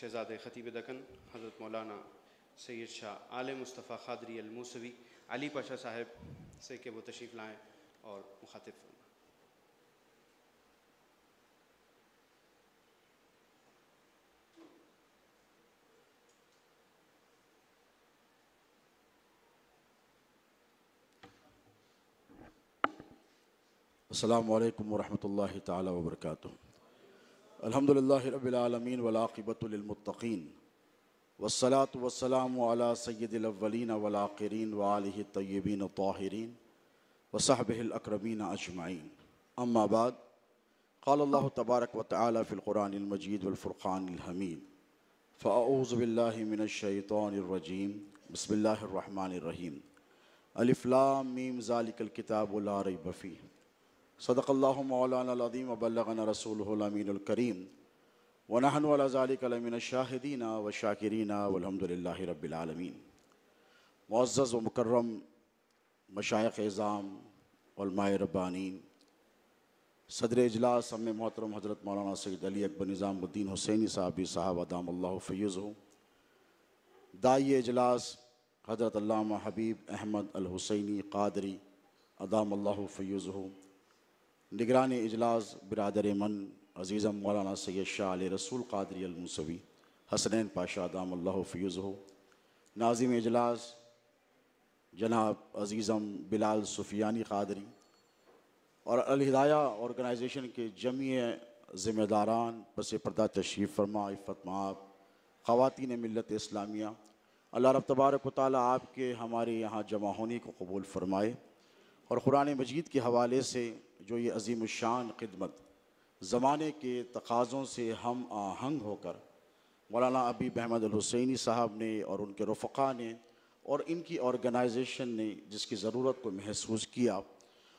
شہزاد خطیب دکن حضرت مولانا سید شاہ آل مصطفیٰ قادری الموسوی علی پاشا صاحب سے کہ وہ تشریف لائیں اور مخاطب فرمائیں۔ السلام علیکم ورحمۃ اللہ تعالی وبرکاتہ۔ الحمدللہ رب العالمین والعاقبۃ للمتقین والصلاة والسلام علی سید الاولین والآخرین وآلہ الطیبین الطاہرین وصحبہ الاکرمین اجمعین، اما بعد، قال اللہ تبارک وتعالی فی القرآن المجید والفرقان الحمید، فاعوذ باللہ من الشیطان الرجیم، بسم اللہ الرحمن الرحیم، الف لام میم ذالک الکتاب لا ریب فیہ، صدق اللہ مولانا العظیم وبلغنا رسولہ الامین الکریم، ونحن علی ذلک لمن الشاہدین والشاکرین والحمدللہ رب العالمین۔ معزز و مکرم مشائخ اعظام علماء ربانین، صدر اجلاس ہم محترم حضرت مولانا سید علی اکبر نظام الدین حسینی صاحب ادام اللہ فیضہ، داعی اجلاس حضرت علامہ حبیب احمد الحسینی قادری ادام اللہ فیضہ، نگران اجلاس برادر من عزیزم مولانا سید شاہ علیہ رسول قادری الموسوی حسنین پاشا ادام اللہ فیضہ، ناظم اجلاس جناب عزیزم بلال سفیانی قادری، اور الہدایہ آرگنائزیشن کے جمعی ذمہ داران، پس پردہ تشریف فرما، عفت مآب خواتین ملت اسلامیہ، اللہ رب تبارک و تعالیٰ آپ کے ہمارے یہاں جمع ہونے کو قبول فرمائے، اور قرآن مجید کے حوالے سے جو یہ عظیم الشان خدمت زمانے کے تقاضوں سے ہم آہنگ ہو کر مولانا حبیب احمد الحسینی صاحب نے اور ان کے رفقا نے اور ان کی آرگنائزیشن نے جس کی ضرورت کو محسوس کیا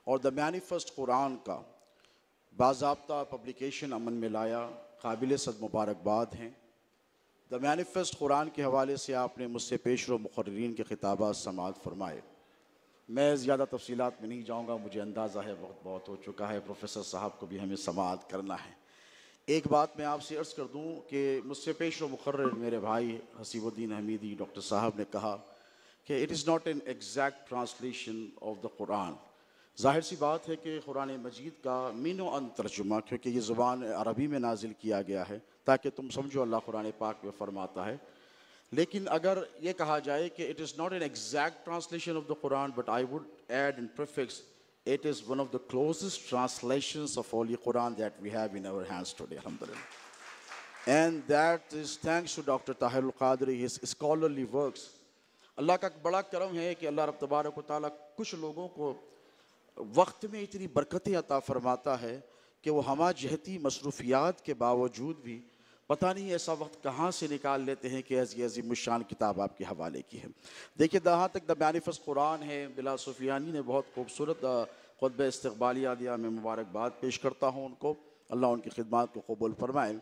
اور دا مینیفیسٹ قرآن کا باضابطہ پبلیکیشن عمل میں لایا، قابل صد مبارکباد ہیں۔ دا مینیفیسٹ قرآن کے حوالے سے آپ نے مجھ سے پیش رو مقررین کے خطابات سماعت فرمائے، میں زیادہ تفصیلات میں نہیں جاؤں گا، مجھے اندازہ ہے وقت بہت ہو چکا ہے، پروفیسر صاحب کو بھی ہمیں سماعت کرنا ہے۔ ایک بات میں آپ سے عرض کر دوں کہ مجھ سے پیش و مقرر میرے بھائی حسیب الدین حمیدی ڈاکٹر صاحب نے کہا کہ it is not an exact translation of the Quran. ظاہر سی بات ہے کہ قرآن مجید کا مین و ان ترجمہ، کیونکہ یہ زبان عربی میں نازل کیا گیا ہے تاکہ تم سمجھو اللہ قرآن پاک میں فرماتا ہے، لیکن اگر یہ کہا جائے کہ it is not an exact translation of the Quran, but I would add in prefix, it is one of the closest translations of Holy Quran that we have in our hands today, alhamdulillah. And that is thanks to Dr. Tahir al-Qadri, his scholarly works. اللہ کا بڑا کرم ہے کہ اللہ رب تبارک و تعالیٰ کچھ لوگوں کو وقت میں اتنی برکتیں عطا فرماتا ہے کہ وہ ہمہ جہتی مصروفیات کے باوجود بھی پتہ نہیں ایسا وقت کہاں سے نکال لیتے ہیں کہ ایسی عظیم الشان کتاب آپ کے حوالے کی ہے۔ دیکھیے جہاں تک دا مینیفیسٹ قرآن ہے، بلال سفیانی نے بہت خوبصورت خطبہ استقبالیہ دیا، میں مبارکباد پیش کرتا ہوں ان کو، اللہ ان کی خدمات کو قبول فرمائے۔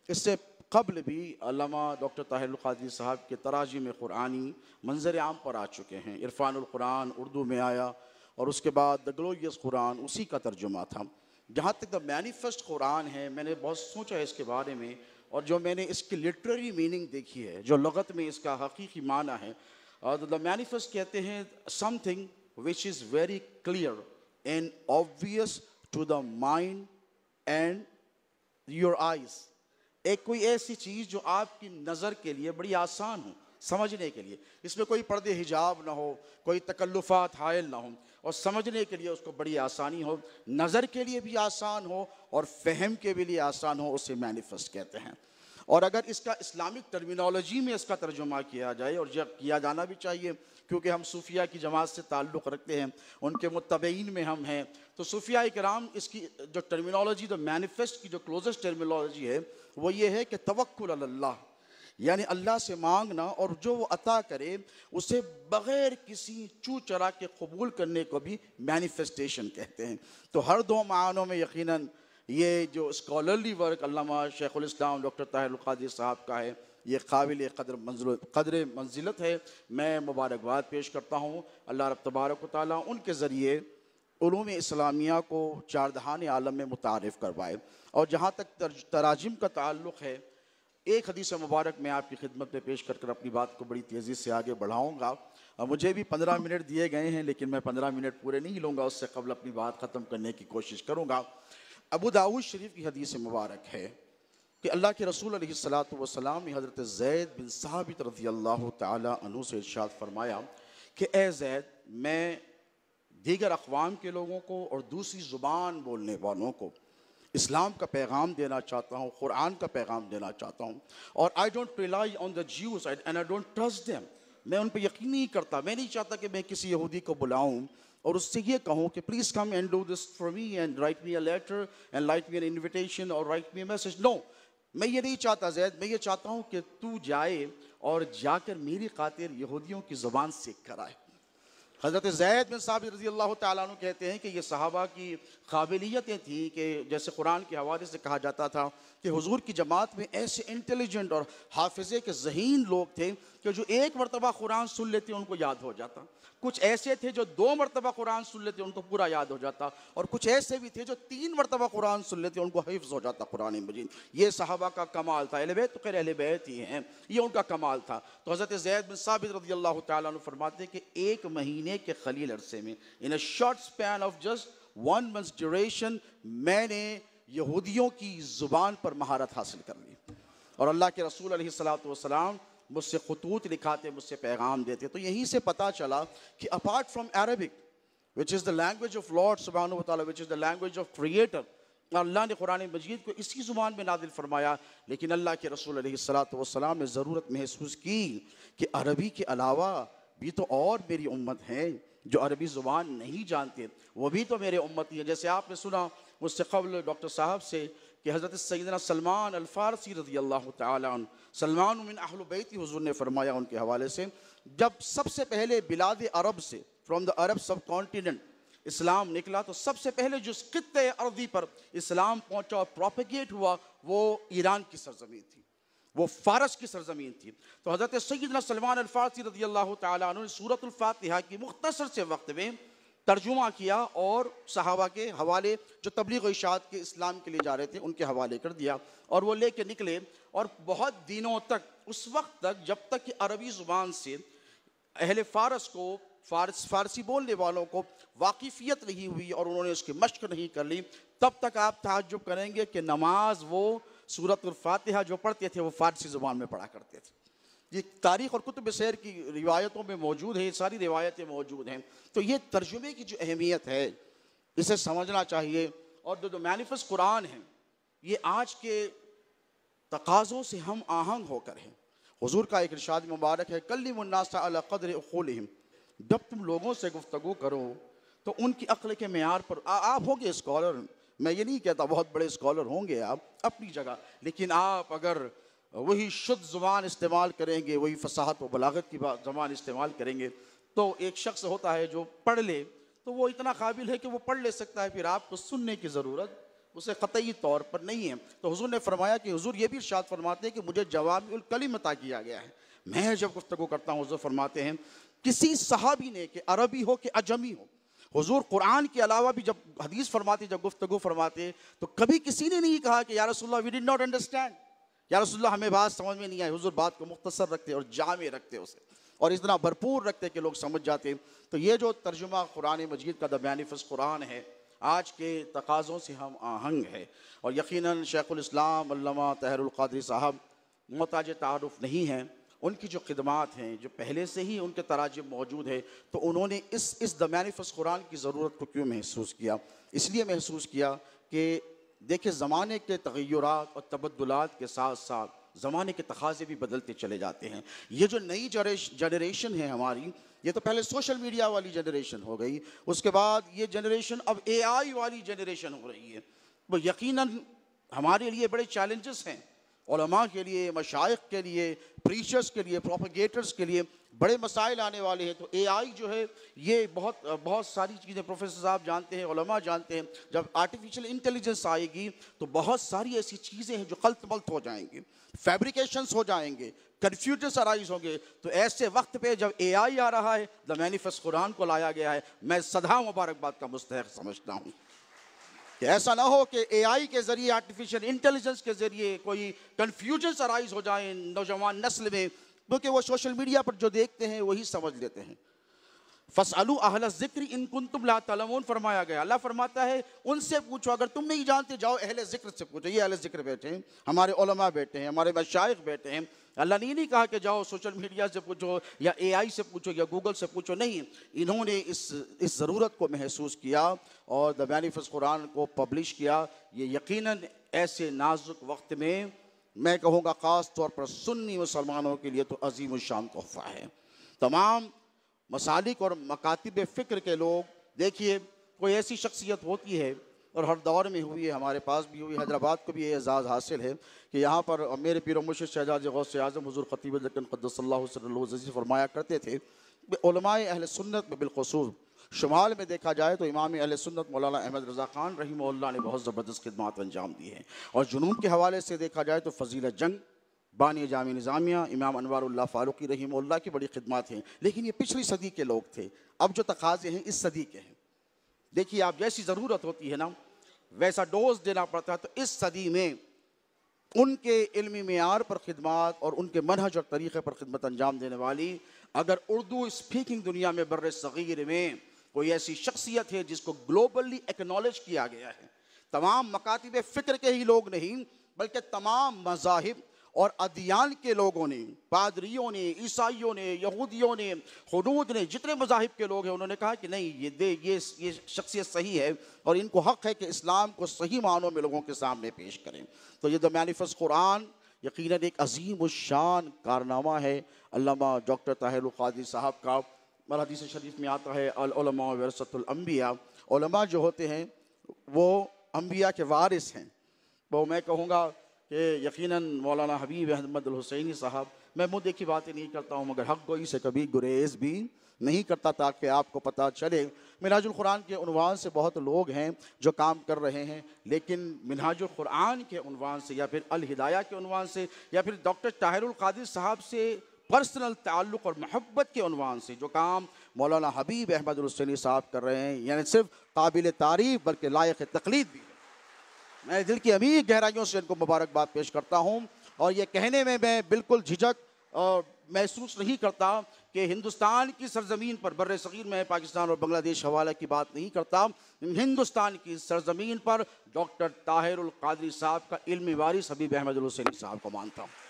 اس سے قبل بھی علامہ ڈاکٹر طاہر القادری صاحب کے تراجم قرآنی منظر عام پر آ چکے ہیں۔ عرفان القرآن اردو میں آیا اور اس کے بعد دا گلوریس قرآن اسی کا ترجمہ تھا۔ جہاں تک دا مینیفیسٹ قرآن ہے، میں نے بہت سوچا ہے اس کے بارے میں، اور جو میں نے اس کی لٹریری میننگ دیکھی ہے، جو لغت میں اس کا حقیقی معنی ہے، دا مینیفیسٹ کہتے ہیں something which is very clear and obvious to the mind and your eyes, ایک کوئی ایسی چیز جو آپ کی نظر کے لیے بڑی آسان ہو سمجھنے کے لیے، اس میں کوئی پردے حجاب نہ ہو، کوئی تکلفات حائل نہ ہوں، اور سمجھنے کے لیے اس کو بڑی آسانی ہو، نظر کے لیے بھی آسان ہو اور فہم کے بھی لیے آسان ہو، اسے مینیفیسٹ کہتے ہیں۔ اور اگر اس کا اسلامک ٹرمینالوجی میں اس کا ترجمہ کیا جائے، اور کیا جانا بھی چاہیے کیونکہ ہم صوفیہ کی جماعت سے تعلق رکھتے ہیں، ان کے متبعین میں ہم ہیں، تو صوفیہ کرام اس کی جو ٹرمینالوجی، جو مینیفیسٹ کی جو کلوزسٹ ٹرمینالوجی ہے وہ یہ ہے کہ توکل علی اللہ، یعنی اللہ سے مانگنا اور جو وہ عطا کرے اسے بغیر کسی چو چرا کے قبول کرنے کو بھی مینیفیسٹیشن کہتے ہیں۔ تو ہر دو معنوں میں یقیناً یہ جو اسکالرلی ورک علامہ شیخ الاسلام ڈاکٹر طاہر القادری صاحب کا ہے، یہ قابل قدر منزلت ہے۔ میں مبارکباد پیش کرتا ہوں، اللہ رب تبارک و تعالیٰ ان کے ذریعے علوم اسلامیہ کو چار جہان عالم میں متعارف کروائے۔ اور جہاں تک تراجم کا تعلق ہے، ایک حدیث مبارک میں آپ کی خدمت میں پیش کر اپنی بات کو بڑی تیزی سے آگے بڑھاؤں گا. مجھے بھی 15 منٹ دیے گئے ہیں لیکن میں 15 منٹ پورے نہیں لوں گا, اس سے قبل اپنی بات ختم کرنے کی کوشش کروں گا. ابو داؤد شریف کی حدیث مبارک ہے کہ اللہ کے رسول علیہ السلام نے حضرت زید بن ثابت رضی اللہ تعالی عنہ سے ارشاد فرمایا کہ اے زید, میں دیگر اقوام کے لوگوں کو اور دوسری زبان بولنے والوں کو اسلام کا پیغام دینا چاہتا ہوں, قرآن کا پیغام دینا چاہتا ہوں, اور I don't rely on the Jews and I don't trust them. میں ان پہ یقین نہیں کرتا, میں نہیں چاہتا کہ میں کسی یہودی کو بلاؤں اور اس سے یہ کہوں کہ please come and do this for me and write me a letter and write me an invitation or write me a message. No, میں یہ نہیں چاہتا زید, میں یہ چاہتا ہوں کہ تو جائے اور جا کر میری خاطر یہودیوں کی زبان سیکھ کر آئے. حضرت زید بن ثابت رضی اللہ تعالیٰ عنہ کہتے ہیں کہ یہ صحابہ کی قابلیتیں تھیں کہ جیسے قرآن کے حوالے سے کہا جاتا تھا کہ حضور کی جماعت میں ایسے انٹیلیجنٹ اور حافظے کے ذہین لوگ تھے کہ جو ایک مرتبہ قرآن سن لیتے ان کو یاد ہو جاتا. کچھ ایسے تھے جو 2 مرتبہ قرآن سن لیتے ان کو پورا یاد ہو جاتا, اور کچھ ایسے بھی تھے جو 3 مرتبہ قرآن سن لیتے ان کو حفظ ہو جاتا قرآن مجید. یہ صحابہ کا کمال تھا. اہل بیت تو خیر اہل بیت ہی ہیں, یہ ان کا کمال تھا. تو حضرت زید بن ثابت رضی اللہ تعالیٰ عنہ فرماتے ہیں کہ 1 مہینے کے قلیل عرصے میں, in a short span of just 1 month's duration, میں نے یہودیوں کی زبان پر مہارت حاصل کر لی. اور اللہ کے رسول علیہ السلام مجھ سے خطوط لکھاتے, مجھ سے پیغام دیتے. تو یہیں سے پتا چلا کہ apart from Arabic, which is the language of Lord subhanahu wa ta'ala, which is the language of Creator, اللہ نے قرآن مجید کو اسی زبان میں نازل فرمایا, لیکن اللہ کے رسول علیہ السلام نے ضرورت محسوس کی کہ عربی کے علاوہ بھی تو اور میری امت ہیں جو عربی زبان نہیں جانتے, وہ بھی تو میرے امتی ہیں. جیسے آپ نے سنا مجھ سے قبل ڈاکٹر صاحب سے کہ حضرت سیدنا سلمان الفارسی رضی اللہ تعالیٰ عنہ, سلمان من اہل بیتی, حضور نے فرمایا ان کے حوالے سے, جب سب سے پہلے بلاد عرب سے, from the Arab sub continent, اسلام نکلا تو سب سے پہلے جو خطے ارضی پر اسلام پہنچا اور پروپیگیٹ ہوا وہ ایران کی سرزمین تھی, وہ فارس کی سرزمین تھی. تو حضرت سیدنا سلمان الفارسی رضی اللہ تعالیٰ عنہ نے سورۃ الفاتحہ کی مختصر سے وقت میں ترجمہ کیا اور صحابہ کے حوالے جو تبلیغ و اشاعت کے اسلام کے لیے جا رہے تھے ان کے حوالے کر دیا, اور وہ لے کے نکلے. اور بہت دنوں تک, اس وقت تک جب تک کہ عربی زبان سے اہل فارس کو, فارسی بولنے والوں کو واقفیت نہیں ہوئی اور انہوں نے اس کی مشق نہیں کر لی, تب تک آپ تعجب کریں گے کہ نماز وہ سورۃ الفاتحہ جو پڑھتے تھے وہ فارسی زبان میں پڑھا کرتے تھے. یہ تاریخ اور کتب سیر کی روایتوں میں موجود ہے, یہ ساری روایتیں موجود ہیں. تو یہ ترجمے کی جو اہمیت ہے اسے سمجھنا چاہیے. اور جو مینیفیسٹ قرآن ہیں یہ آج کے تقاضوں سے ہم آہنگ ہو کر ہیں. حضور کا ایک ارشاد مبارک ہے, کلموا الناس علی قدر عقولہم, جب تم لوگوں سے گفتگو کرو تو ان کی عقل کے معیار پر. آپ ہوں گے اسکالر, میں یہ نہیں کہتا بہت بڑے اسکالر ہوں گے آپ اپنی جگہ, لیکن آپ اگر وہی شدھ زبان استعمال کریں گے, وہی فصاحت و بلاغت کی زبان استعمال کریں گے, تو ایک شخص ہوتا ہے جو پڑھ لے تو وہ اتنا قابل ہے کہ وہ پڑھ لے سکتا ہے, پھر آپ کو سننے کی ضرورت اسے قطعی طور پر نہیں ہے. تو حضور نے فرمایا کہ حضور یہ بھی ارشاد فرماتے ہیں کہ مجھے جوامع الکلم عطا کیا گیا ہے. میں جب گفتگو کرتا ہوں حضور فرماتے ہیں کسی صحابی نے, کہ عربی ہو کہ اجمی ہو, حضور قرآن کے علاوہ بھی جب حدیث فرماتے, جب گفتگو فرماتے, تو کبھی کسی نے نہیں کہا کہ یا رسول اللہ وی ڈڈ ناٹ انڈرسٹینڈ, یا رسول اللہ ہمیں بات سمجھ میں نہیں آئی. حضور بات کو مختصر رکھتے اور جامع رکھتے اسے, اور اتنا بھرپور رکھتے کہ لوگ سمجھ جاتے. تو یہ جو ترجمہ قرآن مجید کا دا مینیفیسٹ قرآن ہے آج کے تقاضوں سے ہم آہنگ ہے. اور یقیناً شیخ الاسلام علامہ طاہر القادری صاحب محتاج تعارف نہیں ہیں, ان کی جو خدمات ہیں جو پہلے سے ہی ان کے تراجم موجود ہے, تو انہوں نے اس دا مینیفیسٹ قرآن کی ضرورت کو کیوں محسوس کیا؟ اس لیے محسوس کیا کہ دیکھیں زمانے کے تغیرات اور تبدلات کے ساتھ ساتھ زمانے کے تقاضے بھی بدلتے چلے جاتے ہیں. یہ جو نئی جنریشن ہے ہماری, یہ تو پہلے سوشل میڈیا والی جنریشن ہو گئی, اس کے بعد یہ جنریشن اب اے آئی والی جنریشن ہو رہی ہے. وہ یقیناً ہمارے لیے بڑے چیلنجز ہیں, علماء کے لیے, مشائخ کے لیے, پریچرز کے لیے, پروپیگیٹرز کے لیے بڑے مسائل آنے والے ہیں. تو اے آئی جو ہے یہ بہت ساری چیزیں پروفیسر صاحب جانتے ہیں, علماء جانتے ہیں, جب آرٹیفیشل انٹیلیجنس آئے گی تو بہت ساری ایسی چیزیں ہیں جو خلط ملط ہو جائیں گی, فیبریکیشنز ہو جائیں گے, کنفیوژنس ارائز ہوں گے. تو ایسے وقت پہ جب اے آئی آ رہا ہے, دا مینیفیسٹ قرآن کو لایا گیا ہے, میں سدا مبارکباد کا مستحق سمجھتا ہوں. کہ ایسا نہ ہو کہ اے آئی کے ذریعے، آرٹیفیشل انٹیلیجنس کے ذریعے کوئی کنفیوژنس ارائز ہو جائیں نوجوان نسل میں، کیونکہ وہ سوشل میڈیا پر جو دیکھتے ہیں وہی سمجھ لیتے ہیں۔ فَاسْأَلُوا أَهْلَ الذِّكْرِ إِن كُنتُمْ لَا تَعْلَمُونَ فرمایا گیا، اللہ فرماتا ہے ان سے پوچھو، اگر تم نہیں جانتے جاؤ اہل ذکر سے پوچھو۔ یہ اہل ذکر بیٹھے ہیں، ہمارے علماء بیٹھے ہیں، ہمارے مشائخ بیٹھے ہیں۔ اللہ نے نہیں کہا کہ جاؤ سوشل میڈیا سے پوچھو یا اے آئی سے پوچھو یا گوگل سے پوچھو، نہیں، انہوں نے اس ضرورت کو محسوس کیا اور دی مینیفیسٹ قرآن کو پبلش کیا۔ یہ یقیناً ایسے نازک وقت میں میں کہوں گا خاص طور پر سنی مسلمانوں کے لیے تو عظیم الشان تحفہ ہے۔ تمام مسالک اور مکاتب فکر کے لوگ، دیکھیے کوئی ایسی شخصیت ہوتی ہے اور ہر دور میں ہوئی ہے، ہمارے پاس بھی ہوئی، حیدرآباد کو بھی یہ اعزاز حاصل ہے کہ یہاں پر میرے پیر و مرشد شہزاد غوث اعظم حضور خطیب الدین قدس اللہ صلی اللہ علیہ وسلم فرمایا کرتے تھے کہ علماء اہل سنت میں بالخصوص شمال میں دیکھا جائے تو امام اہل سنت مولانا احمد رضا خان رحمہ اللہ نے بہت زبردست خدمات انجام دی ہیں، اور جنون کے حوالے سے دیکھا جائے تو فضیل جنگ بانی جامع نظامیہ امام انوار اللہ فاروقی رحمہ اللہ کی بڑی خدمات ہیں، لیکن یہ پچھلی صدی کے لوگ تھے، اب جو تقاضے ہیں اس صدی کے ہیں۔ دیکھیے آپ جیسی ضرورت ہوتی ہے نا ویسا ڈوز دینا پڑتا ہے، تو اس صدی میں ان کے علمی معیار پر خدمات اور ان کے منہج اور طریقے پر خدمت انجام دینے والی اگر اردو اسپیکنگ دنیا میں بر صغیر میں کوئی ایسی شخصیت ہے جس کو گلوبلی ایکنالج کیا گیا ہے، تمام مکاتب فکر کے ہی لوگ نہیں بلکہ تمام مذاہب اور ادیان کے لوگوں نے، پادریوں نے، عیسائیوں نے، یہودیوں نے، حنود نے، جتنے مذاہب کے لوگ ہیں انہوں نے کہا کہ نہیں یہ شخصیت صحیح ہے اور ان کو حق ہے کہ اسلام کو صحیح معنوں میں لوگوں کے سامنے پیش کریں۔ تو یہ دی مینیفیسٹ قرآن یقیناً ایک عظیم الشان کارنامہ ہے علامہ ڈاکٹر طاہر القادری صاحب کا۔ اور حدیث شریف میں آتا ہے العلماء ورثۃ الانبیاء، علماء جو ہوتے ہیں وہ انبیاء کے وارث ہیں۔ وہ میں کہوں گا کہ یقیناً مولانا حبیب احمد الحسینی صاحب، میں منہ دیکھی باتیں نہیں کرتا ہوں مگر حق گوئی سے کبھی گریز بھی نہیں کرتا تاکہ آپ کو پتہ چلے۔ منہاج القرآن کے عنوان سے بہت لوگ ہیں جو کام کر رہے ہیں، لیکن منہاج القرآن کے عنوان سے یا پھر الہدایہ کے عنوان سے یا پھر ڈاکٹر طاہر القادری صاحب سے پرسنل تعلق اور محبت کے عنوان سے جو کام مولانا حبیب احمد الحسینی صاحب کر رہے ہیں، یعنی صرف قابل تعریف بلکہ لائق تقلید بھی ہے۔ میں دل کی عمیق گہرائیوں سے ان کو مبارکباد پیش کرتا ہوں، اور یہ کہنے میں بالکل جھجک اور محسوس نہیں کرتا کہ ہندوستان کی سرزمین پر، بر صغیر میں پاکستان اور بنگلہ دیش حوالہ کی بات نہیں کرتا، ہندوستان کی سرزمین پر ڈاکٹر طاہر القادری صاحب کا علمی وارث حبیب احمد الحسینی صاحب کو مانتا ہوں۔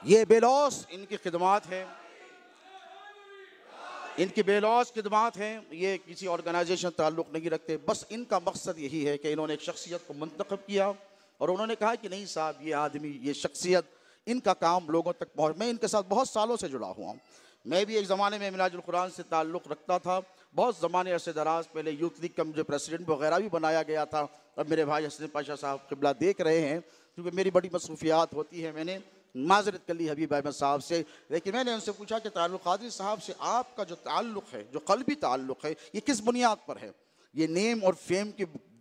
یہ بے لوث ان کی خدمات ہے، ان کی بے لوث خدمات ہیں، یہ کسی آرگنائزیشن تعلق نہیں رکھتے، بس ان کا مقصد یہی ہے کہ انہوں نے ایک شخصیت کو منتخب کیا اور انہوں نے کہا کہ نہیں صاحب یہ آدمی، یہ شخصیت، ان کا کام لوگوں تک پہنچ۔ میں ان کے ساتھ بہت سالوں سے جڑا ہوا ہوں، میں بھی ایک زمانے میں منہاج القرآن سے تعلق رکھتا تھا، بہت زمانے عرصے دراز پہلے یوتھ لیگ کا مجھے پریسیڈنٹ وغیرہ بھی بنایا گیا تھا، اور میرے بھائی حسن پاشا صاحب قبلہ دیکھ رہے ہیں کیونکہ میری بڑی مصروفیات ہوتی ہیں۔ میں نے معذرت کر لی حبیب احمد صاحب سے، لیکن میں نے ان سے پوچھا کہ طاہر القادری صاحب سے آپ کا جو تعلق ہے، جو قلبی تعلق ہے، یہ کس بنیاد پر ہے؟ یہ نیم اور فیم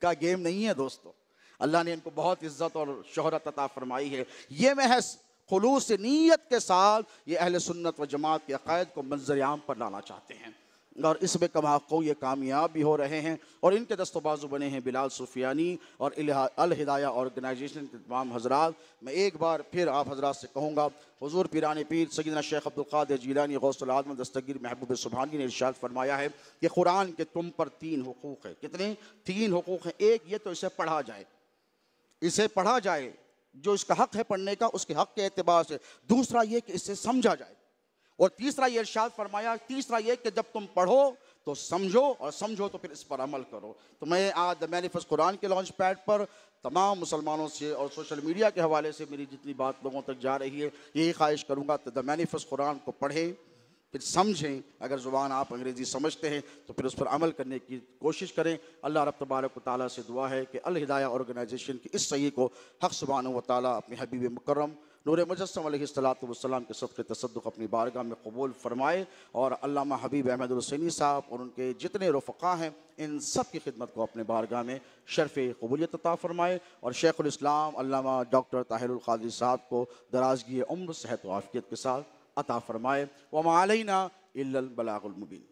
کا گیم نہیں ہے دوستو، اللہ نے ان کو بہت عزت اور شہرت عطا فرمائی ہے، یہ محض خلوص نیت کے ساتھ یہ اہل سنت و جماعت کے عقائد کو منظر عام پر لانا چاہتے ہیں، اور اس میں کم حقوں یہ کامیاب بھی ہو رہے ہیں، اور ان کے دست و بازو بنے ہیں بلال سفیانی اور الہدایہ آرگنائزیشن کے تمام حضرات۔ میں ایک بار پھر آپ حضرات سے کہوں گا، حضور پیران پیر سیدنا شیخ عبدالقادر جیلانی غوث العظم دستگیر محبوب سبحانی نے ارشاد فرمایا ہے کہ قرآن کے تم پر 3 حقوق ہیں۔ کتنے؟ 3 حقوق ہیں۔ ایک یہ تو اسے پڑھا جائے، اسے پڑھا جائے، جو اس کا حق ہے پڑھنے کا اس کے حق کے اعتبار سے۔ دوسرا یہ کہ اسے سمجھا جائے، اور تیسرا یہ ارشاد فرمایا، تیسرا یہ کہ جب تم پڑھو تو سمجھو، اور سمجھو تو پھر اس پر عمل کرو۔ تو میں آج دی مینیفیسٹ قرآن کے لانچ پیڈ پر تمام مسلمانوں سے اور سوشل میڈیا کے حوالے سے میری جتنی بات لوگوں تک جا رہی ہے یہی خواہش کروں گا کہ دی مینیفیسٹ قرآن کو پڑھیں، پھر سمجھیں، اگر زبان آپ انگریزی سمجھتے ہیں تو پھر اس پر عمل کرنے کی کوشش کریں۔ اللہ رب تبارک و تعالیٰ سے دعا ہے کہ الہدایہ آرگنائزیشن کی اس صحیح کو حق سبحانہ و تعالیٰ اپنے حبیب مکرم نور مجسم علیہ السلام کے صدقے تصدق اپنی بارگاہ میں قبول فرمائے، اور علامہ حبیب احمد الحسینی صاحب اور ان کے جتنے رفقا ہیں ان سب کی خدمت کو اپنے بارگاہ میں شرف قبولیت عطا فرمائے، اور شیخ الاسلام علامہ ڈاکٹر طاہر القادری صاحب کو درازگی عمر، صحت و عافیت کے ساتھ عطا فرمائے۔ وما علینا الا البلاغ المبین۔